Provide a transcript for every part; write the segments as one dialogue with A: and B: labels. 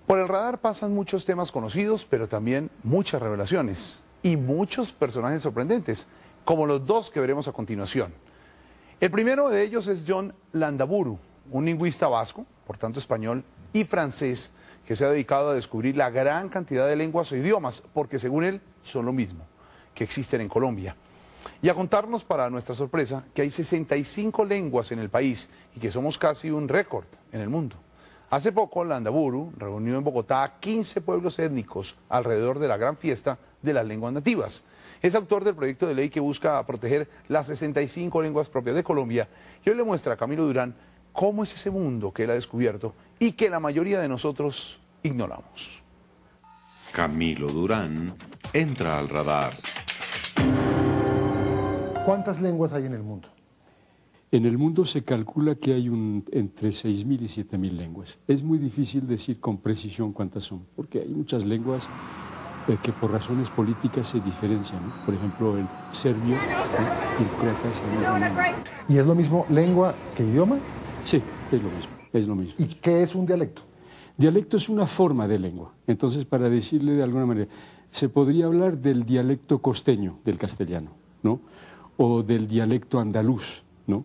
A: Por el radar pasan muchos temas conocidos, pero también muchas revelaciones y muchos personajes sorprendentes, como los dos que veremos a continuación. El primero de ellos es Jon Landaburu, un lingüista vasco, por tanto español y francés, que se ha dedicado a descubrir la gran cantidad de lenguas o idiomas, porque según él son lo mismo, que existen en Colombia. Y a contarnos, para nuestra sorpresa, que hay 65 lenguas en el país y que somos casi un récord en el mundo. Hace poco, Landaburu reunió en Bogotá a 15 pueblos étnicos alrededor de la gran fiesta de las lenguas nativas. Es autor del proyecto de ley que busca proteger las 65 lenguas propias de Colombia y hoy le muestra a Camilo Durán cómo es ese mundo que él ha descubierto y que la mayoría de nosotros ignoramos.
B: Camilo Durán entra al radar.
C: ¿Cuántas lenguas hay en el mundo?
D: En el mundo se calcula que hay entre 6.000 y 7.000 lenguas. Es muy difícil decir con precisión cuántas son, porque hay muchas lenguas que por razones políticas se diferencian, ¿no? Por ejemplo, el serbio, ¿no? Y el croata.
C: ¿Y es lo mismo lengua que idioma?
D: Sí, es lo mismo.
C: ¿Y qué es un dialecto?
D: Dialecto es una forma de lengua. Entonces, para decirle de alguna manera, se podría hablar del dialecto costeño del castellano, ¿no? O del dialecto andaluz, ¿no?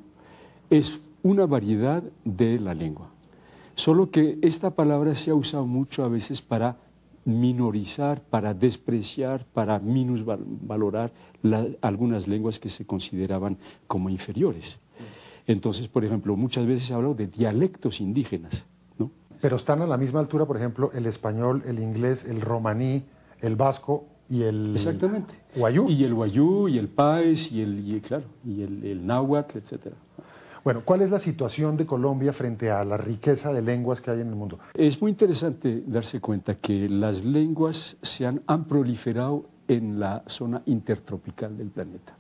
D: Es una variedad de la lengua. Solo que esta palabra se ha usado mucho a veces para minorizar, para despreciar, para minusvalorar algunas lenguas que se consideraban como inferiores. Entonces, por ejemplo, muchas veces se ha hablado de dialectos indígenas, ¿no?
C: Pero están a la misma altura, por ejemplo, el español, el inglés, el romaní, el vasco y el...
D: Exactamente.
C: Wayuu.
D: Y el wayuu, y el paez, y el náhuatl, etcétera.
C: Bueno, ¿cuál es la situación de Colombia frente a la riqueza de lenguas que hay en el mundo?
D: Es muy interesante darse cuenta que las lenguas han proliferado en la zona intertropical del planeta.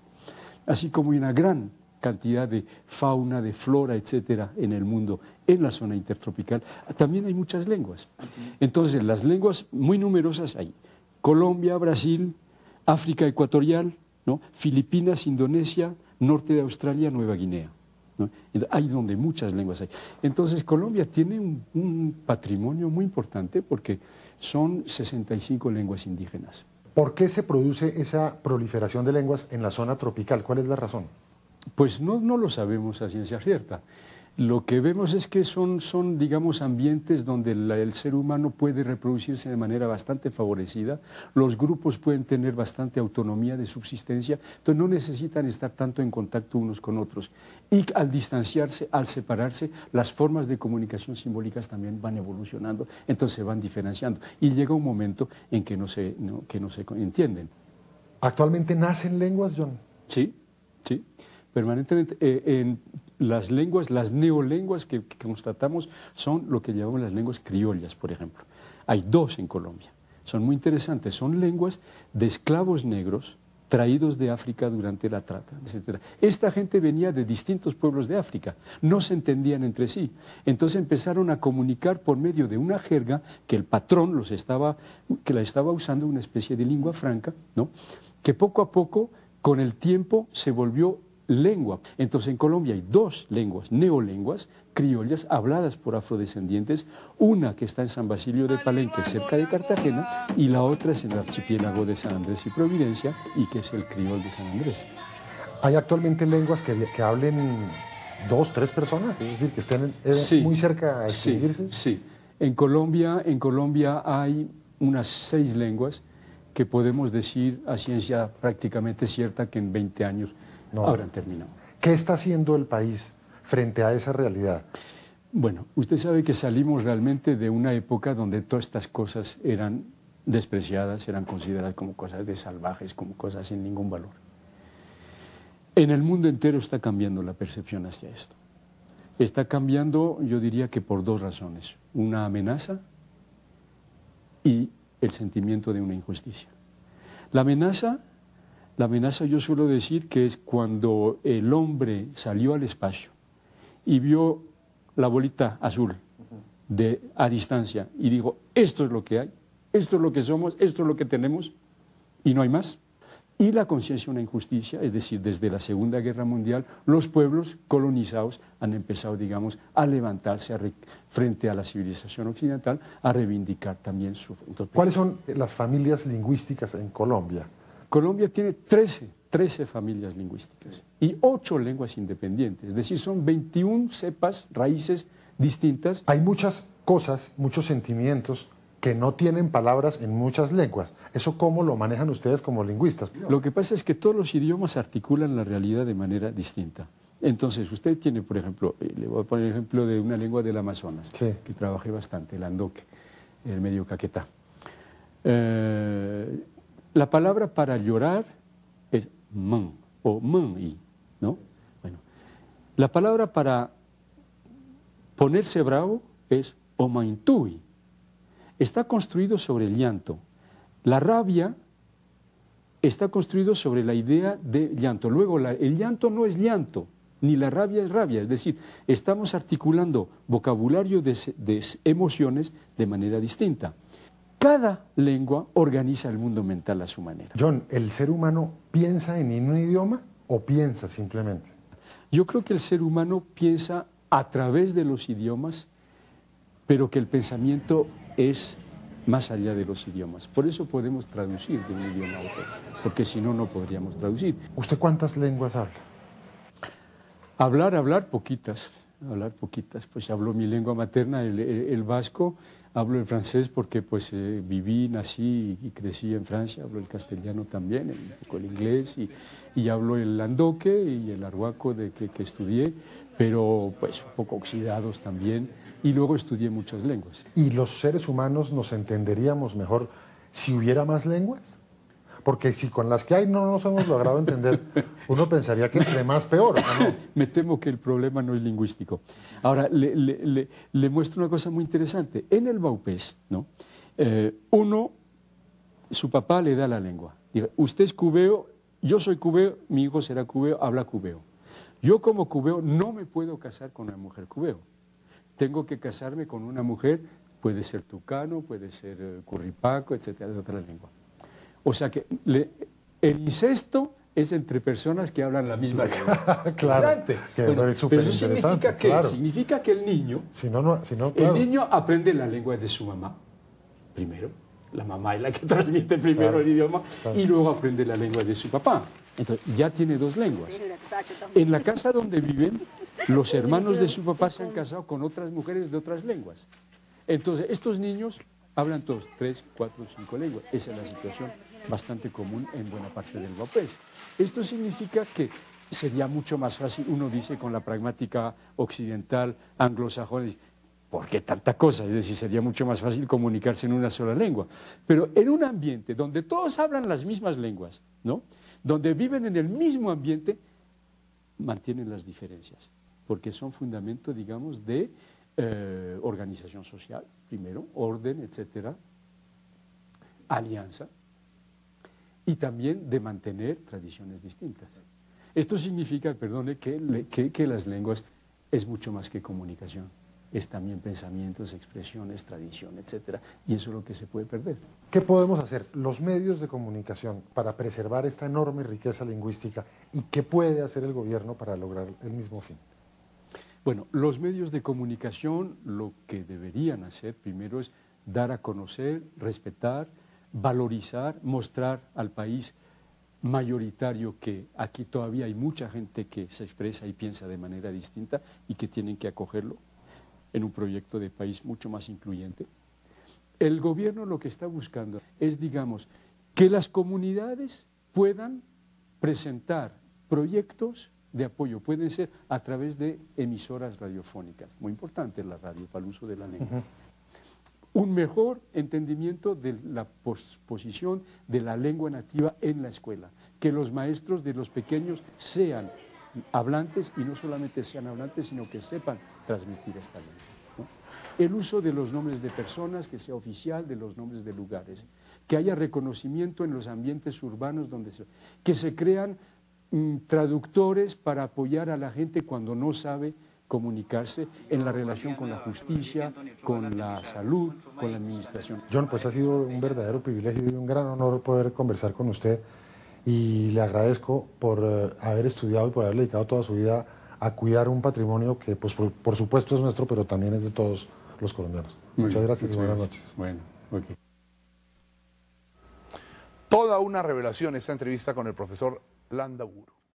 D: Así como hay una gran cantidad de fauna, de flora, etcétera, en el mundo, en la zona intertropical, también hay muchas lenguas. Entonces, las lenguas muy numerosas hay Colombia, Brasil, África ecuatorial, ¿no? Filipinas, Indonesia, norte de Australia, Nueva Guinea, ¿no? Hay donde muchas lenguas hay. Entonces, Colombia tiene un patrimonio muy importante porque son 65 lenguas indígenas.
C: ¿Por qué se produce esa proliferación de lenguas en la zona tropical? ¿Cuál es la razón?
D: Pues no lo sabemos a ciencia cierta. Lo que vemos es que son digamos, ambientes donde el ser humano puede reproducirse de manera bastante favorecida, los grupos pueden tener bastante autonomía de subsistencia, entonces no necesitan estar tanto en contacto unos con otros. Y al distanciarse, al separarse, las formas de comunicación simbólicas también van evolucionando, entonces se van diferenciando. Y llega un momento en que no se entienden.
C: ¿Actualmente nacen lenguas, John?
D: Sí, sí. Permanentemente, en las lenguas, las neolenguas que constatamos son lo que llamamos las lenguas criollas, por ejemplo. Hay dos en Colombia, son muy interesantes, son lenguas de esclavos negros traídos de África durante la trata, etc. Esta gente venía de distintos pueblos de África, no se entendían entre sí, entonces empezaron a comunicar por medio de una jerga que el patrón que la estaba usando, una especie de lengua franca, ¿no? Que poco a poco, con el tiempo, se volvió lengua. Entonces en Colombia hay dos lenguas, neolenguas, criollas, habladas por afrodescendientes, una que está en San Basilio de Palenque, cerca de Cartagena, y la otra es en el archipiélago de San Andrés y Providencia, y que es el criol de San Andrés.
C: ¿Hay actualmente lenguas que hablen 2, 3 personas? Es decir, que estén muy cerca a extinguirse.
D: Sí. En Colombia hay unas 6 lenguas que podemos decir a ciencia prácticamente cierta que en 20 años habrán terminado.
C: ¿Qué está haciendo el país frente a esa realidad?
D: Bueno, usted sabe que salimos realmente de una época donde todas estas cosas eran despreciadas, eran consideradas como cosas de salvajes, como cosas sin ningún valor. En el mundo entero está cambiando la percepción hacia esto. Está cambiando, yo diría que por 2 razones. Una amenaza y el sentimiento de una injusticia. La amenaza yo suelo decir que es cuando el hombre salió al espacio y vio la bolita azul a distancia y dijo, esto es lo que hay, esto es lo que somos, esto es lo que tenemos y no hay más. y la conciencia de una injusticia, es decir, desde la Segunda Guerra Mundial, los pueblos colonizados han empezado, digamos, a levantarse frente a la civilización occidental, a reivindicar también su...
C: ¿Cuáles son las familias lingüísticas en Colombia?
D: Colombia tiene 13 familias lingüísticas y 8 lenguas independientes, es decir, son 21 cepas, raíces distintas.
C: Hay muchas cosas, muchos sentimientos que no tienen palabras en muchas lenguas. ¿Eso cómo lo manejan ustedes como lingüistas?
D: Lo que pasa es que todos los idiomas articulan la realidad de manera distinta. Entonces, usted tiene, por ejemplo, le voy a poner el ejemplo de una lengua del Amazonas,
C: sí,
D: que trabajé bastante, el andoque, el medio caquetá. La palabra para llorar es man o man-i, ¿no? Bueno, la palabra para ponerse bravo es omaintui. Está construido sobre el llanto. La rabia está construido sobre la idea de llanto. Luego, el llanto no es llanto, ni la rabia es rabia. Es decir, estamos articulando vocabulario de emociones de manera distinta. Cada lengua organiza el mundo mental a su manera.
C: John, ¿el ser humano piensa en un idioma o piensa simplemente?
D: Yo creo que el ser humano piensa a través de los idiomas, pero que el pensamiento es más allá de los idiomas. Por eso podemos traducir de un idioma a otro, porque si no, no podríamos traducir.
C: ¿Usted cuántas lenguas habla?
D: Hablar poquitas, pues hablo mi lengua materna, el vasco, hablo el francés porque pues viví, nací y crecí en Francia, hablo el castellano también, un poco el inglés y hablo el andoque y el arhuaco que estudié, pero pues un poco oxidados también. Y luego estudié muchas lenguas.
C: ¿Y los seres humanos nos entenderíamos mejor si hubiera más lenguas? Porque si con las que hay no nos hemos logrado entender, uno pensaría que entre más peor, ¿no?
D: Me temo que el problema no es lingüístico. Ahora, le muestro una cosa muy interesante. En el Baupés, ¿no? Su papá le da la lengua. Diga, usted es cubeo, yo soy cubeo, mi hijo será cubeo, habla cubeo. Yo como cubeo no me puedo casar con una mujer cubeo. Tengo que casarme con una mujer, puede ser tucano, puede ser curripaco, etcétera, de otra lengua. O sea que el incesto es entre personas que hablan la misma lengua.
C: Claro,
D: bueno,
C: es
D: pero eso significa que,
C: claro.
D: significa que el niño,
C: claro.
D: El niño aprende la lengua de su mamá, primero. La mamá es la que transmite primero el idioma y luego aprende la lengua de su papá. Entonces ya tiene 2 lenguas. En la casa donde viven, los hermanos de su papá se han casado con otras mujeres de otras lenguas. Entonces, estos niños hablan todos 3, 4, 5 lenguas. Esa es la situación bastante común en buena parte del Baupés. Esto significa que sería mucho más fácil, uno dice con la pragmática occidental, anglosajona, ¿por qué tanta cosa? Es decir, sería mucho más fácil comunicarse en una sola lengua. Pero en un ambiente donde todos hablan las mismas lenguas, ¿no? Donde viven en el mismo ambiente, mantienen las diferencias, porque son fundamento, digamos, de organización social, primero, orden, etcétera, alianza, y también de mantener tradiciones distintas. Esto significa, perdone, que las lenguas es mucho más que comunicación, es también pensamientos, expresiones, tradición, etcétera, y eso es lo que se puede perder.
C: ¿Qué podemos hacer los medios de comunicación para preservar esta enorme riqueza lingüística y qué puede hacer el gobierno para lograr el mismo fin?
D: Bueno, los medios de comunicación lo que deberían hacer primero es dar a conocer, respetar, valorizar, mostrar al país mayoritario que aquí todavía hay mucha gente que se expresa y piensa de manera distinta y que tienen que acogerlo en un proyecto de país mucho más incluyente. El gobierno lo que está buscando es, digamos, que las comunidades puedan presentar proyectos de apoyo, pueden ser a través de emisoras radiofónicas, muy importante la radio para el uso de la lengua. Un mejor entendimiento de la posición de la lengua nativa en la escuela, que los maestros de los pequeños sean hablantes y no solamente sean hablantes, sino que sepan transmitir esta lengua, ¿no? El uso de los nombres de personas, que sea oficial, de los nombres de lugares, que haya reconocimiento en los ambientes urbanos que se crean traductores para apoyar a la gente cuando no sabe comunicarse en la relación con la justicia, con la salud, con la administración.
C: John, pues ha sido un verdadero privilegio y un gran honor poder conversar con usted y le agradezco por haber estudiado y por haber dedicado toda su vida a cuidar un patrimonio que, pues, por supuesto es nuestro, pero también es de todos los colombianos. Muchas gracias y buenas noches.
D: Bueno, ok.
A: Toda una revelación esta entrevista con el profesor Landaburu.